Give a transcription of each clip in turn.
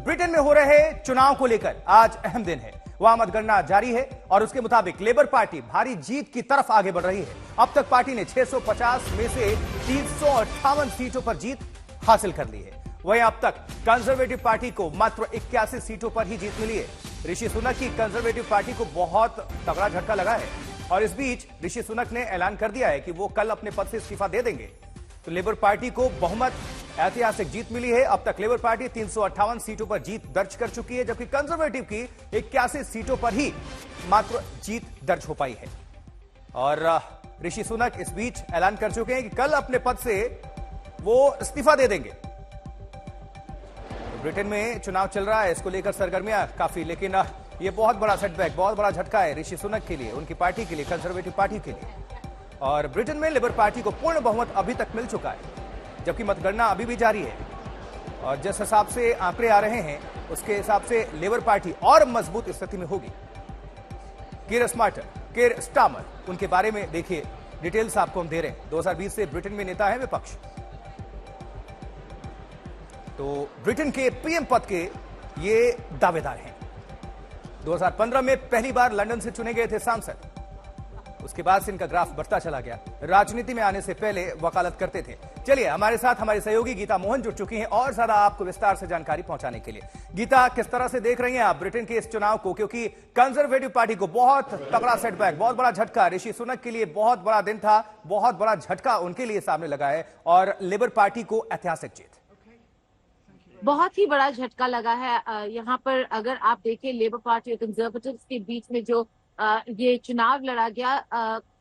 Britain में हो रहे चुनाव को लेकर आज अहम दिन है। वहां मतगणना जारी है और उसके मुताबिक लेबर पार्टी भारी जीत की तरफ आगे बढ़ रही है। अब तक पार्टी ने 650 में से 358 सीटों पर जीत हासिल कर ली है। वहीं अब तक कंजर्वेटिव पार्टी को मात्र 81 सीटों पर ही जीत मिली है। ऋषि सुनक की कंजर्वेटिव पार्टी को बहुत तगड़ा झटका लगा है और इस बीच ऋषि सुनक ने ऐलान कर दिया है कि वो कल अपने पद से इस्तीफा दे देंगे। तो लेबर पार्टी को बहुमत ऐतिहासिक जीत मिली है। अब तक लेबर पार्टी 358 सीटों पर जीत दर्ज कर चुकी है, जबकि कंजर्वेटिव की 81 सीटों पर ही मात्र जीत दर्ज हो पाई है। और ऋषि सुनक इस बीच ऐलान कर चुके हैं कि कल अपने पद से वो इस्तीफा दे देंगे। तो ब्रिटेन में चुनाव चल रहा है, इसको लेकर सरगर्मियां काफी, लेकिन ये बहुत बड़ा सेटबैक, बहुत बड़ा झटका है ऋषि सुनक के लिए, उनकी पार्टी के लिए, कंजर्वेटिव पार्टी के लिए। और ब्रिटेन में लेबर पार्टी को पूर्ण बहुमत अभी तक मिल चुका है, जबकि मतगणना अभी भी जारी है। और जिस हिसाब से आंकड़े आ रहे हैं उसके हिसाब से लेबर पार्टी और मजबूत स्थिति में होगी। कीर स्टारमर, उनके बारे में देखिए, डिटेल्स आपको हम दे रहे हैं। 2020 से ब्रिटेन में नेता है विपक्ष। तो ब्रिटेन के पीएम पद के ये दावेदार हैं। 2015 में पहली बार लंदन से चुने गए थे सांसद। उसके बाद से इनका ग्राफ बढ़ता चला गया। राजनीति में आने से पहले वकालत करते थे। चलिए, हमारे साथ हमारी सहयोगी गीता मोहन जुड़ चुकी हैं और ज्यादा आपको विस्तार से जानकारी पहुंचाने के लिए। गीता, किस तरह से देख रही हैं आप ब्रिटेन के इस चुनाव को, क्योंकि कंजर्वेटिव पार्टी को बहुत तगड़ा सेटबैक, बहुत बड़ा झटका, ऋषि सुनक के लिए बहुत बड़ा दिन था, बहुत बड़ा झटका उनके लिए सामने लगा है, और लेबर पार्टी को ऐतिहासिक जीत। बहुत ही बड़ा झटका लगा है। यहाँ पर अगर आप देखें, लेबर पार्टी और कंजर्वेटिव्स के बीच में जो ये चुनाव लड़ा गया,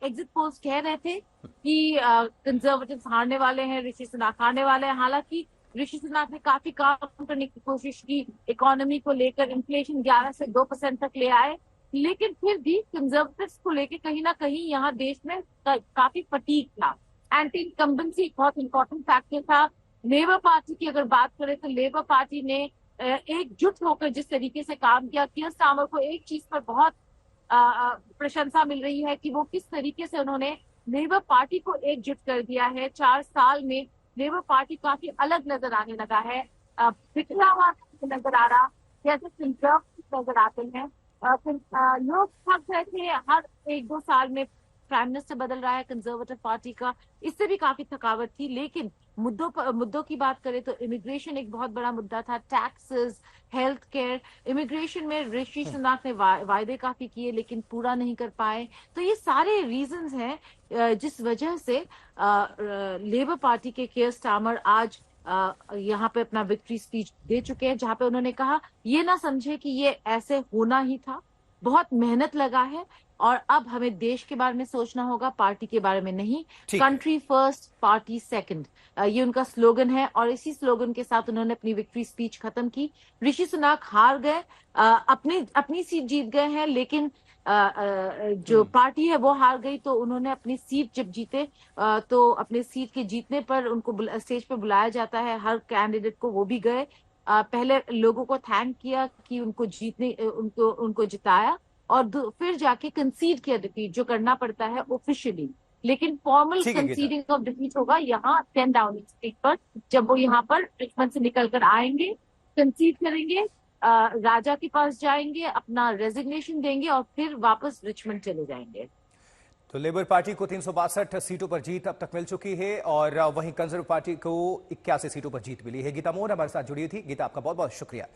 एग्जिट पोल्स कह रहे थे कि कंजर्वेटिव्स हारने वाले हैं, ऋषि सुनक हारने वाले हैं। हालांकि ऋषि सुनक ने काफी काम करने की कोशिश की, इकोनॉमी को लेकर इन्फ्लेशन 11 से 2% तक ले आए, लेकिन फिर भी कंजर्वेटिव्स को लेकर कहीं ना कहीं यहाँ देश में काफी फटीग था। एंटी इनकम्बेंसी बहुत इंपॉर्टेंट फैक्टर था। लेबर पार्टी की अगर बात करें तो लेबर पार्टी ने एकजुट होकर जिस तरीके से काम किया, कीर स्टारमर को एक चीज पर बहुत प्रशंसा मिल रही है कि वो किस तरीके से उन्होंने लेबर पार्टी को एकजुट कर दिया है। 4 साल में लेबर पार्टी काफी अलग नजर आने लगा है, पिछड़ा हुआ नजर आ रहा, जैसे कंजर्वेटिव नजर आते हैं। लोग थक गए थे, हर 1-2 साल में प्राइम मिनिस्टर बदल रहा है कंजर्वेटिव पार्टी का, इससे भी काफी थकावट थी। लेकिन मुद्दों की बात करें तो इमिग्रेशन एक बहुत बड़ा मुद्दा था, टैक्सेस, हेल्थ केयर। इमिग्रेशन में ऋषि सुनक ने वायदे काफी किए लेकिन पूरा नहीं कर पाए। तो ये सारे रीजंस हैं जिस वजह से लेबर पार्टी के कीर स्टारमर आज यहाँ पे अपना विक्ट्री स्पीच दे चुके हैं, जहां पे उन्होंने कहा ये ना समझे कि ये ऐसे होना ही था, बहुत मेहनत लगा है और अब हमें देश के बारे में सोचना होगा, पार्टी के बारे में नहीं। कंट्री फर्स्ट, पार्टी सेकंड, ये उनका स्लोगन है और इसी स्लोगन के साथ उन्होंने अपनी विक्ट्री स्पीच खत्म की। ऋषि सुनक हार गए, अपनी सीट जीत गए हैं, लेकिन जो पार्टी है वो हार गई। तो उन्होंने अपनी सीट जब जीते तो अपने सीट के जीतने पर उनको स्टेज पे बुलाया जाता है, हर कैंडिडेट को, वो भी गए। पहले लोगों को थैंक किया कि उनको जिताया और फिर जाके कंसीड किया डिफीट, जो करना पड़ता है ऑफिशियली। लेकिन फॉर्मल कंसीडिंग ऑफ डिफीट होगा यहाँ 10 डाउनिंग स्ट्रीट पर, जब वो यहाँ पर रिचमंड से निकल कर आएंगे, कंसीड करेंगे, राजा के पास जाएंगे, अपना रेजिग्नेशन देंगे और फिर वापस रिचमंड चले जाएंगे। तो लेबर पार्टी को 362 सीटों पर जीत अब तक मिल चुकी है और वहीं कंजर्वेटिव पार्टी को 81 सीटों पर जीत मिली है। गीता मोहन हमारे साथ जुड़ी थी। गीता, आपका बहुत बहुत शुक्रिया।